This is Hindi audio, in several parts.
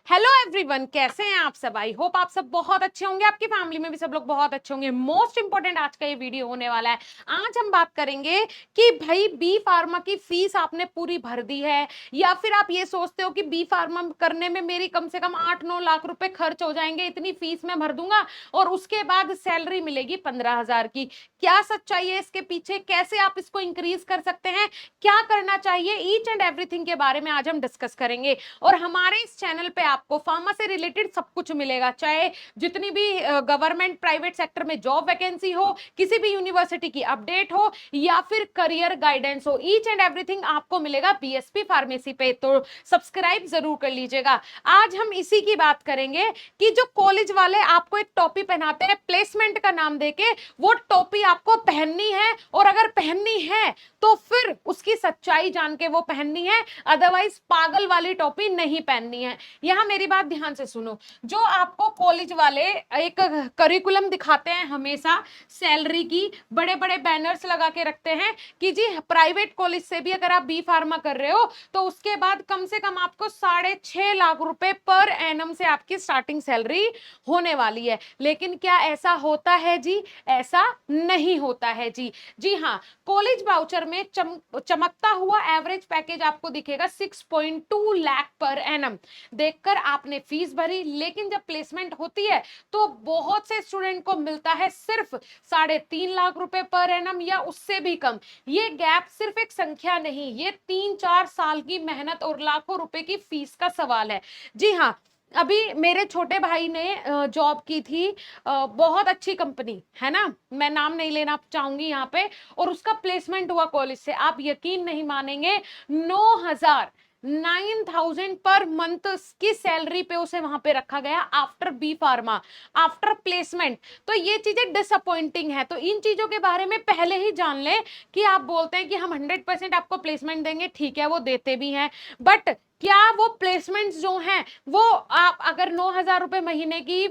हेलो एवरीवन, कैसे हैं आप सब। आई होप आप सब बहुत अच्छे होंगे, आपकी फैमिली में भी सब लोग बहुत अच्छे होंगे। मोस्ट इंपॉर्टेंट आज का ये वीडियो होने वाला है। आज हम बात करेंगे कि भाई बी फार्मा की फीस आपने पूरी भर दी है, या फिर आप ये सोचते हो कि बी फार्मा करने में मेरी कम से कम 8-9 लाख रुपए खर्च हो जाएंगे, इतनी फीस मैं भर दूंगा और उसके बाद सैलरी मिलेगी 15,000 की। क्या सच्चाई है इसके पीछे, कैसे आप इसको इंक्रीज कर सकते हैं, क्या करना चाहिए, ईच एंड एवरीथिंग के बारे में आज हम डिस्कस करेंगे। और हमारे इस चैनल पे आपको फार्मा से रिलेटेड सब कुछ मिलेगा, चाहे जितनी भी गवर्नमेंट प्राइवेट सेक्टर में जॉब वैकेंसी हो, किसी भी यूनिवर्सिटी की अपडेट हो, या फिर करियर गाइडेंस हो, ईच एंड एवरीथिंग आपको मिलेगा बीएसपी फार्मेसी पे। तो सब्सक्राइब जरूर कर लीजिएगा। आज हम इसी की बात करेंगे कि जो कॉलेज वाले आपको एक टोपी पहनाते हैं प्लेसमेंट का नाम देके, वो टोपी आपको पहननी है, और अगर पहननी है तो फिर उसकी सच्चाई जान के वो पहननी है, अदरवाइज पागल वाली टोपी नहीं पहननी है। यहां मेरी बात ध्यान से सुनो। जो आपको कॉलेज वाले एक करिकुलम दिखाते हैं हमेशा सैलरी की, बड़े बड़े बैनर्स लगा के रखते हैं कि जी प्राइवेट कॉलेज से भी अगर आप बी फार्मा कर रहे हो तो उसके बाद कम से कम आपको 6.5 लाख रुपए पर एनम से आपकी स्टार्टिंग सैलरी होने वाली है। लेकिन क्या ऐसा होता है जी? ऐसा नहीं होता है जी। जी हाँ, कॉलेज वाउचर में चमकता हुआ एवरेज पैकेज आपको दिखेगा 6.2 लाख पर एनम। देखकर आपने फीस भरी, लेकिन जब प्लेसमेंट होती है तो बहुत से स्टूडेंट को मिलता है सिर्फ 3.5 लाख रुपए पर एनम या उससे भी कम। ये गैप सिर्फ एक संख्या नहीं, ये 3-4 साल की मेहनत और लाखों रुपए की फीस का सवाल है। जी हाँ, अभी मेरे छोटे भाई ने जॉब की थी, बहुत अच्छी कंपनी है ना, मैं नाम नहीं लेना चाहूंगी यहाँ पे, और उसका प्लेसमेंट हुआ कॉलेज से। आप यकीन नहीं मानेंगे, 9,000 पर मंथ की सैलरी पे उसे वहां पे रखा गया after B pharma, after placement. तो ये चीजें डिसअपॉइंटिंग है। तो इन चीजों के बारे में पहले ही जान ले कि आप बोलते हैं कि हम 100% आपको प्लेसमेंट देंगे, ठीक है वो देते भी हैं, बट क्या वो प्लेसमेंट्स जो हैं वो, आप अगर 9,000 रुपए महीने की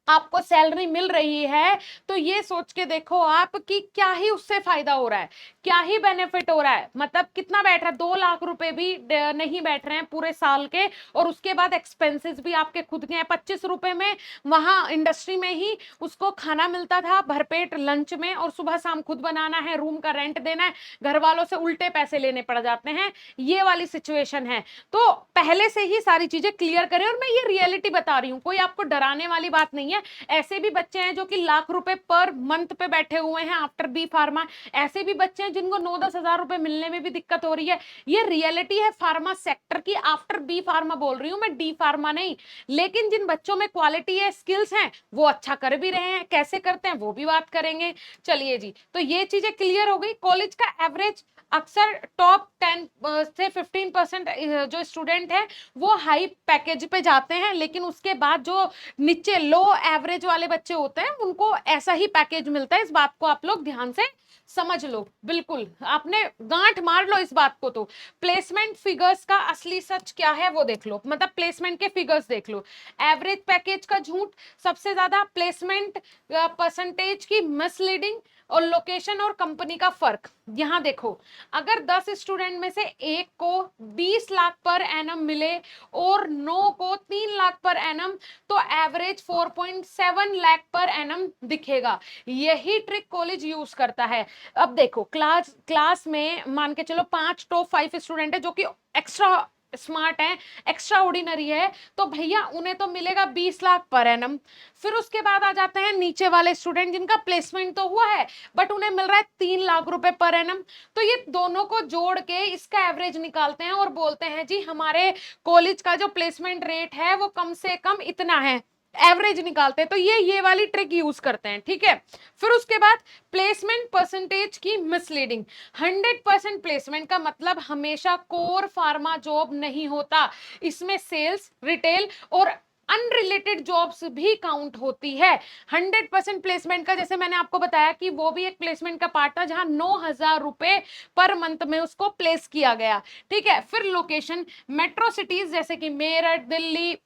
आपको सैलरी मिल रही है तो ये सोच के देखो आप कि क्या ही उससे फायदा हो रहा है, क्या ही बेनिफिट हो रहा है। मतलब कितना बैठ रहा है, 2 लाख रुपए भी नहीं बैठ रहे हैं पूरे साल के, और उसके बाद एक्सपेंसेस भी आपके खुद के हैं। 25 रुपए में वहां इंडस्ट्री में ही उसको खाना मिलता था भरपेट लंच में, और सुबह शाम खुद बनाना है, रूम का रेंट देना है, घर वालों से उल्टे पैसे लेने पड़ जाते हैं। ये वाली सिचुएशन है। तो पहले से ही सारी चीजें क्लियर करें, और मैं ये रियलिटी बता रही हूँ, कोई आपको डराने वाली बात नहीं है। ऐसे भी बच्चे हैं जो कि लाख रुपए पर मंथ पे बैठे हुए हैं आफ्टर बी फार्मा। ऐसे भी बच्चे हैं जिनको 9-10 हजार रुपए मिलने में भी दिक्कत हो रही है। ये रियलिटी है फार्मा सेक्टर की। आफ्टर बी फार्मा बोल रही हूं मैं, डी फार्मा नहीं। लेकिन जिन बच्चों में क्वालिटी है, स्किल्स हैं, वो अच्छा कर भी रहे हैं। कैसे करते हैं वो भी बात करेंगे। चलिए जी, तो ये चीजें क्लियर हो गई। कॉलेज का एवरेज अक्सर टॉप 10 से 15% जो स्टूडेंट है वो हाई पैकेज पे जाते हैं, लेकिन उसके बाद जो नीचे लो एवरेज वाले बच्चे होते हैं उनको ऐसा ही पैकेज मिलता है। इस बात को आप लोग ध्यान से समझ लो, बिल्कुल आपने गांठ मार लो इस बात को। तो प्लेसमेंट फिगर्स का असली सच क्या है वो देख लो, मतलब प्लेसमेंट के फिगर्स देख लो। एवरेज पैकेज का झूठ, सबसे ज्यादा प्लेसमेंट परसेंटेज की मिसलीडिंग, और लोकेशन और कंपनी का फर्क। यहां देखो, अगर 10 स्टूडेंट में से एक को 20 लाख पर एनम मिले और 9 को 3 लाख पर एनम, तो एवरेज 4.7 लाख पर एनम दिखेगा। यही ट्रिक कॉलेज यूज करता है। अब देखो, क्लास में मान के चलो 5 टॉप 5 स्टूडेंट है जो कि एक्स्ट्रा स्मार्ट है, एक्स्ट्रा ऑर्डिनरी है, तो भैया उन्हें तो मिलेगा 20 लाख पर एनम। फिर उसके बाद आ जाते हैं नीचे वाले स्टूडेंट जिनका प्लेसमेंट तो हुआ है बट उन्हें मिल रहा है 3 लाख रुपए पर एनम। तो ये दोनों को जोड़ के इसका एवरेज निकालते हैं और बोलते हैं जी हमारे कॉलेज का जो प्लेसमेंट रेट है वो कम से कम इतना है, एवरेज निकालते हैं। तो ये वाली ट्रिक यूज करते हैं, ठीक है। फिर उसके बाद प्लेसमेंट परसेंटेज की मिसलीडिंग। 100% प्लेसमेंट का मतलब हमेशा कोर फार्मा जॉब नहीं होता, इसमें सेल्स, रिटेल और अनरिलेटेड जॉब्स भी काउंट होती है। 100% प्लेसमेंट का, जैसे मैंने आपको बताया कि वो भी एक प्लेसमेंट का पार्ट था जहां 9,000 रुपए पर मंथ में उसको प्लेस किया गया, ठीक है। फिर लोकेशन, मेट्रो सिटीज जैसे कि मेरठ, दिल्ली,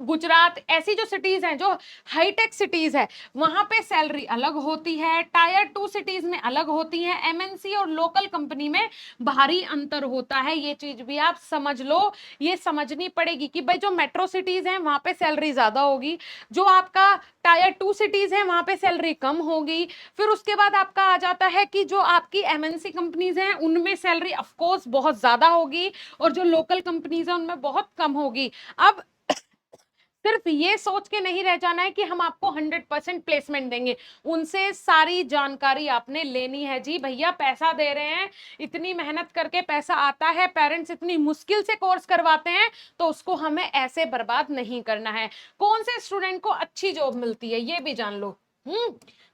गुजरात, ऐसी जो सिटीज हैं, जो हाईटेक सिटीज है, वहां पे सैलरी अलग होती है, टायर 2 सिटीज में अलग होती है, एमएनसी और लोकल कंपनी में भारी अंतर होता है। ये चीज भी आप समझ लो, ये समझनी पड़ेगी कि भाई जो मेट्रो सिटीज हैं वहां पे सैलरी ज्यादा होगी, जो आपका टायर 2 सिटीज है वहां पे सैलरी कम होगी। फिर उसके बाद आपका आ जाता है कि जो आपकी एमएनसी कंपनीज हैं उनमें सैलरी ऑफ कोर्स बहुत ज्यादा होगी, और जो लोकल कंपनीज हैं उनमें बहुत कम होगी। अब सिर्फ ये सोच के नहीं रह जाना है कि हम आपको 100% प्लेसमेंट देंगे, उनसे सारी जानकारी आपने लेनी है। जी भैया, पैसा दे रहे हैं, इतनी मेहनत करके पैसा आता है, पेरेंट्स इतनी मुश्किल से कोर्स करवाते हैं, तो उसको हमें ऐसे बर्बाद नहीं करना है। कौन से स्टूडेंट को अच्छी जॉब मिलती है ये भी जान लो।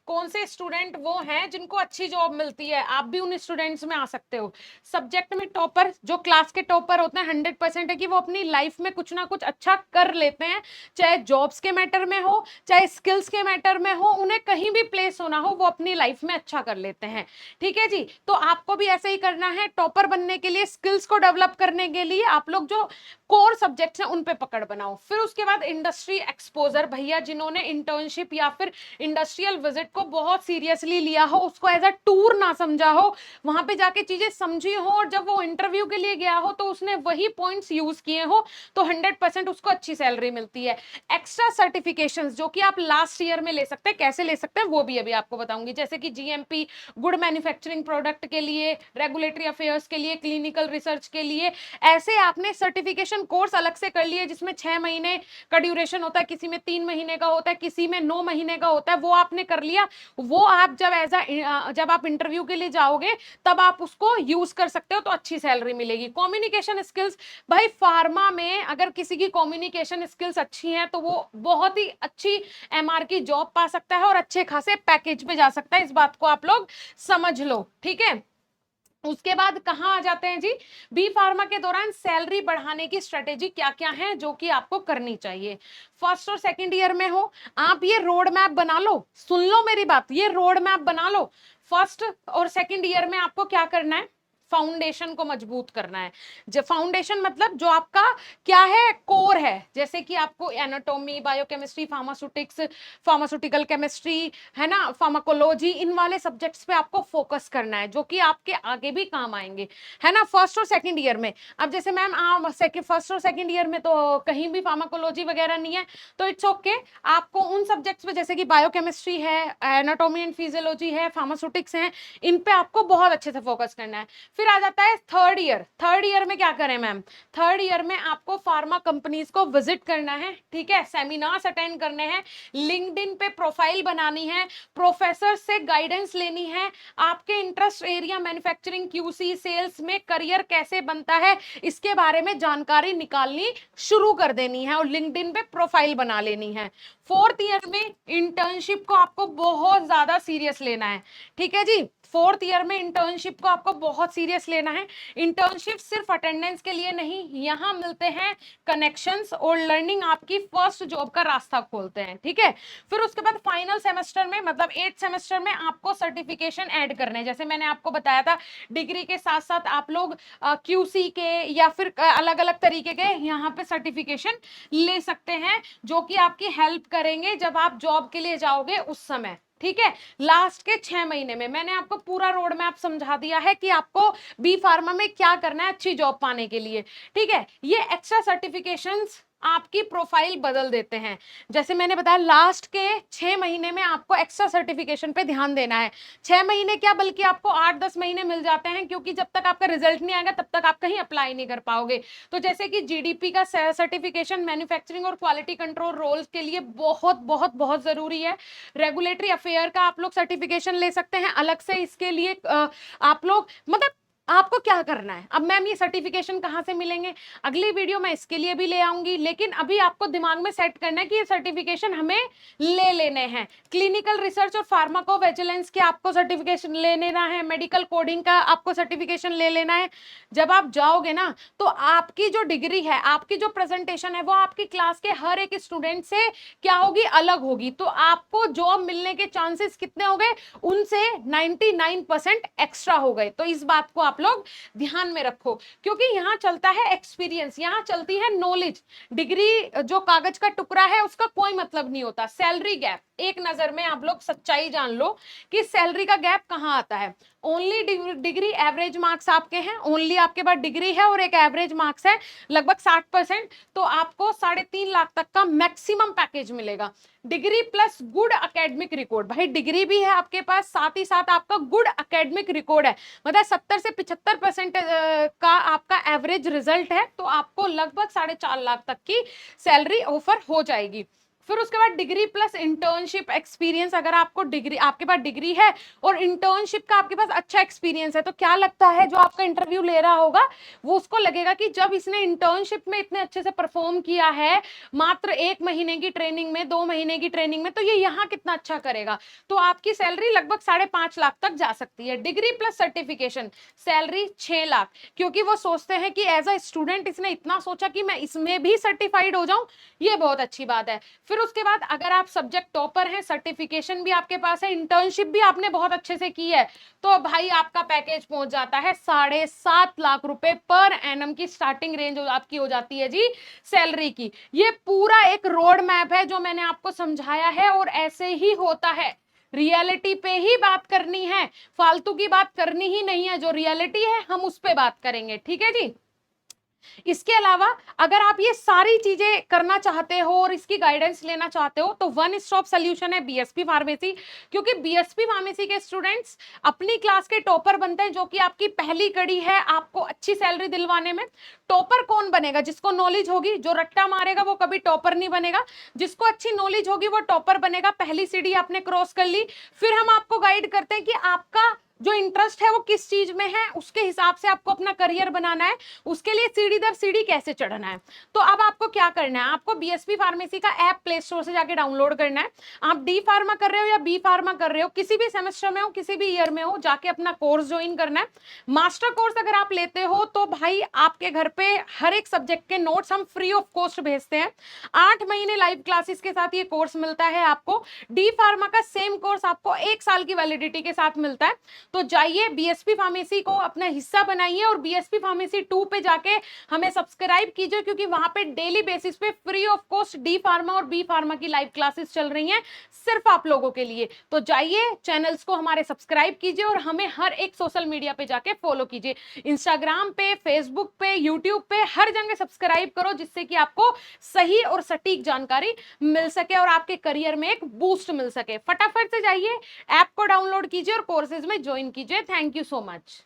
कौन से स्टूडेंट वो हैं जिनको अच्छी जॉब मिलती है, आप भी उन स्टूडेंट्स में आ सकते हो। सब्जेक्ट में टॉपर, जो क्लास के टॉपर होते हैं, 100% है कि वो अपनी लाइफ में कुछ ना कुछ अच्छा कर लेते हैं, चाहे जॉब्स के मैटर में हो, चाहे स्किल्स के मैटर में हो, उन्हें कहीं भी प्लेस होना हो, वो अपनी लाइफ में अच्छा कर लेते हैं। ठीक है जी, तो आपको भी ऐसे ही करना है। टॉपर बनने के लिए, स्किल्स को डेवलप करने के लिए आप लोग जो कोर सब्जेक्ट्स हैं उन पे पकड़ बनाओ। फिर उसके बाद इंडस्ट्री एक्सपोजर, भैया जिन्होंने इंटर्नशिप या फिर इंडस्ट्रियल विजिट को बहुत सीरियसली लिया हो, उसको एज अ टूर ना समझा हो, वहां पे जाके चीजें समझी हो, और जब वो इंटरव्यू के लिए गया हो तो उसने वही पॉइंट्स यूज किए हो, तो 100% उसको अच्छी सैलरी मिलती है। एक्स्ट्रा सर्टिफिकेशंस जो कि आप लास्ट ईयर में ले सकते हैं, कैसे ले सकते हैं वो भी अभी आपको बताऊंगी, जैसे कि जीएमपी गुड मैन्युफैक्चरिंग प्रोडक्ट के लिए, रेगुलेटरी अफेयर्स के लिए, क्लिनिकल रिसर्च के लिए। ऐसे आपने सर्टिफिकेशन कोर्स अलग से कर लिए जिसमें 6 महीने का ड्यूरेशन होता है, किसी में 3 महीने का होता है, किसी में 9 महीने का होता है, वो आपने कर लिया। वो आप जब आप इंटरव्यू के लिए जाओगे तब आप उसको यूज कर सकते हो, तो अच्छी सैलरी मिलेगी। कम्युनिकेशन स्किल्स, भाई फार्मा में अगर किसी की कम्युनिकेशन स्किल्स अच्छी हैं तो वो बहुत ही अच्छी एमआर की जॉब पा सकता है और अच्छे खासे पैकेज पे जा सकता है। इस बात को आप लोग समझ लो, ठीक है। उसके बाद कहां आ जाते हैं जी, बी फार्मा के दौरान सैलरी बढ़ाने की स्ट्रेटेजी क्या क्या है जो कि आपको करनी चाहिए। फर्स्ट और सेकंड ईयर में हो, आप ये रोड मैप बना लो, सुन लो मेरी बात, ये रोड मैप बना लो। फर्स्ट और सेकंड ईयर में आपको क्या करना है, फाउंडेशन को मजबूत करना है। जो फाउंडेशन मतलब जो आपका क्या है, कोर है, जैसे कि आपको एनाटॉमी, बायोकेमिस्ट्री, फार्मास्यूटिकल केमिस्ट्री, है ना, फार्माकोलॉजी, इन वाले सब्जेक्ट्स पे आपको फोकस करना है, जो कि आपके आगे भी काम आएंगे, है ना, फर्स्ट और सेकंड ईयर में। अब जैसे मैम फर्स्ट और सेकंड ईयर में तो कहीं भी फार्माकोलॉजी वगैरह नहीं है, तो इट्स ओके, आपको उन सब्जेक्ट्स पे जैसे कि बायोकेमिस्ट्री है, एनाटॉमी एंड फिजियोलॉजी है, फार्मास्यूटिक्स है, इन पे आपको बहुत अच्छे से फोकस करना है। फिर आ जाता है थर्ड ईयर। थर्ड ईयर में क्या करें मैम, थर्ड ईयर में आपको फार्मा कंपनीज को विजिट करना है, ठीक है, सेमिनार्स अटेंड करने हैं, लिंक्डइन पे प्रोफाइल बनानी है, प्रोफेसर से गाइडेंस लेनी है, आपके interest area manufacturing, QC, sales में करियर कैसे बनता है, इसके बारे में जानकारी निकालनी शुरू कर देनी है और लिंक्डइन पे प्रोफाइल बना लेनी है। फोर्थ ईयर में इंटर्नशिप को आपको बहुत ज्यादा सीरियस लेना है, ठीक है जी। फोर्थ ईयर में इंटर्नशिप को आपको बहुत सीरियस लेना है। इंटर्नशिप सिर्फ अटेंडेंस के लिए नहीं, यहाँ मिलते हैं कनेक्शंस और लर्निंग आपकी फर्स्ट जॉब का रास्ता खोलते हैं, ठीक है। फिर उसके बाद फाइनल सेमेस्टर में, मतलब 8th सेमेस्टर में आपको सर्टिफिकेशन ऐड करने हैं। जैसे मैंने आपको बताया था, डिग्री के साथ साथ आप लोग क्यूसी के या फिर अलग अलग तरीके के यहाँ पे सर्टिफिकेशन ले सकते हैं, जो कि आपकी हेल्प करेंगे जब आप जॉब के लिए जाओगे उस समय, ठीक है। लास्ट के 6 महीने में मैंने आपको पूरा रोड मैप समझा दिया है कि आपको बी फार्मा में क्या करना है अच्छी जॉब पाने के लिए, ठीक है। ये एक्स्ट्रा सर्टिफिकेशंस आपकी प्रोफाइल बदल देते हैं। जैसे मैंने बताया, लास्ट के 6 महीने में आपको एक्स्ट्रा सर्टिफिकेशन पे ध्यान देना है। 6 महीने क्या, बल्कि आपको 8-10 महीने मिल जाते हैं, क्योंकि जब तक आपका रिजल्ट नहीं आएगा तब तक आप कहीं अप्लाई नहीं कर पाओगे। तो जैसे कि जीडीपी का सर्टिफिकेशन मैन्युफैक्चरिंग और क्वालिटी कंट्रोल रोल्स के लिए बहुत बहुत बहुत जरूरी है। रेगुलेटरी अफेयर का आप लोग सर्टिफिकेशन ले सकते हैं अलग से, इसके लिए आप लोग, मतलब आपको क्या करना है। अब मैम ये सर्टिफिकेशन कहाँ से मिलेंगे, अगली वीडियो में इसके लिए भी ले आऊंगी, लेकिन अभी आपको दिमाग में सेट करना है कि ये सर्टिफिकेशन हमें ले लेने हैं। क्लिनिकल रिसर्च और फार्माकोविजिलेंस के आपको सर्टिफिकेशन ले लेना है, मेडिकल कोडिंग का आपको सर्टिफिकेशन ले लेना है। जब आप जाओगे ना तो आपकी जो डिग्री है, आपकी जो प्रेजेंटेशन है, वो आपकी क्लास के हर एक स्टूडेंट से क्या होगी, अलग होगी। तो आपको जॉब मिलने के चांसेस कितने हो गए, उनसे 99% एक्स्ट्रा हो गए। तो इस बात को आप आप लोग ध्यान में रखो, क्योंकि यहाँ चलता है एक्सपीरियंस, यहाँ चलती है नॉलेज। डिग्री जो कागज का टुकड़ा है उसका कोई मतलब नहीं होता। सैलरी गैप, एक नजर में आप लोग सच्चाई जान लो कि सैलरी का गैप कहाँ आता है। ओनली डिग्री, एवरेज मार्क्स आपके हैं, ओनली आपके पास डिग्री है और एक एवरेज मार्क्स है लगभग 60%, तो आपको 3.5 लाख तक का मैक्सिमम पैकेज मिलेगा। Degree plus good academic record, भाई डिग्री भी है आपके पास, साथ ही साथ आपका गुड एकेडमिक रिकॉर्ड है, मतलब 70 से 75% का आपका एवरेज रिजल्ट है, तो आपको लगभग 4.5 लाख तक की सैलरी ऑफर हो जाएगी। फिर उसके बाद डिग्री प्लस इंटर्नशिप एक्सपीरियंस, अगर आपको डिग्री, आपके पास डिग्री है और इंटर्नशिप का आपके पास अच्छा एक्सपीरियंस है, तो क्या लगता है जो आपका इंटरव्यू ले रहा होगा वो उसको लगेगा कि जब इसने इंटर्नशिप में इतने अच्छे से परफॉर्म किया है मात्र 1 महीने की ट्रेनिंग में, 2 महीने की ट्रेनिंग में, तो ये यहाँ कितना अच्छा करेगा। तो आपकी सैलरी लगभग 5.5 लाख तक जा सकती है। Degree plus certification salary 6 lakh, क्योंकि वो सोचते हैं कि एज अ स्टूडेंट इसने इतना सोचा कि मैं इसमें भी सर्टिफाइड हो जाऊं, ये बहुत अच्छी बात है। फिर उसके बाद अगर आप सब्जेक्ट टॉपर हैं, सर्टिफिकेशन भी आपके पास है, इंटर्नशिप भी आपने बहुत अच्छे से की है, तो भाई आपका पैकेज पहुंच जाता है 7.5 लाख रुपए पर एनम की स्टार्टिंग रेंज आपकी हो जाती है जी सैलरी की। ये पूरा एक रोड मैप है जो मैंने आपको समझाया है, और ऐसे ही होता है। रियलिटी पे ही बात करनी है, फालतू की बात करनी ही नहीं है, जो रियलिटी है हम उस पे बात करेंगे, ठीक है जी। इसके अलावा अगर आप ये सारी चीजें करना चाहते हो और इसकी गाइडेंस लेना चाहते हो, तो वन स्टॉप सॉल्यूशन है बीएसपी फार्मेसी, क्योंकि बीएसपी फार्मेसी के स्टूडेंट्स अपनी क्लास के टॉपर बनते हैं, जो कि आपकी पहली कड़ी है आपको अच्छी सैलरी दिलवाने में। टॉपर कौन बनेगा? जिसको नॉलेज होगी, जो रट्टा मारेगा वो कभी टॉपर नहीं बनेगा, जिसको अच्छी नॉलेज होगी वो टॉपर बनेगा। पहली सीढ़ी आपने क्रॉस कर ली, फिर हम आपको गाइड करते हैं कि आपका जो इंटरेस्ट है वो किस चीज में है, उसके हिसाब से आपको अपना करियर बनाना है, उसके लिए सीढ़ी दर सीढ़ी कैसे चढ़ना है। तो अब आपको क्या करना है, आपको बीएसपी फार्मेसी का ऐप प्ले स्टोर से जाके डाउनलोड करना है। आप डी फार्मा कर रहे हो या बी फार्मा कर रहे हो, किसी भी सेमेस्टर में हो, किसी भी ईयर में हो, जाके अपना कोर्स ज्वाइन करना है। मास्टर कोर्स अगर आप लेते हो तो भाई आपके घर पे हर एक सब्जेक्ट के नोट्स हम फ्री ऑफ कॉस्ट भेजते हैं। 8 महीने लाइव क्लासेस के साथ ये कोर्स मिलता है आपको। डी फार्मा का सेम कोर्स आपको 1 साल की वैलिडिटी के साथ मिलता है। तो जाइए बीएसपी फार्मेसी को अपना हिस्सा बनाइए और बीएसपी फार्मेसी 2 पे जाके हमें सब्सक्राइब कीजिए, क्योंकि वहां पे डेली बेसिस पे free of cost D pharma और बी फार्मा की लाइव क्लासेस चल रही हैं सिर्फ आप लोगों के लिए। तो जाइए चैनल्स को हमारे सब्सक्राइब कीजिए और हमें हर एक सोशल मीडिया पे जाके फॉलो कीजिए, इंस्टाग्राम पे, फेसबुक पे, यूट्यूब पे, हर जगह सब्सक्राइब करो, जिससे कि आपको सही और सटीक जानकारी मिल सके और आपके करियर में एक बूस्ट मिल सके। फटाफट से जाइए, ऐप को डाउनलोड कीजिए और कोर्सेज में ज्वाइन कीजिए। Thank you so much.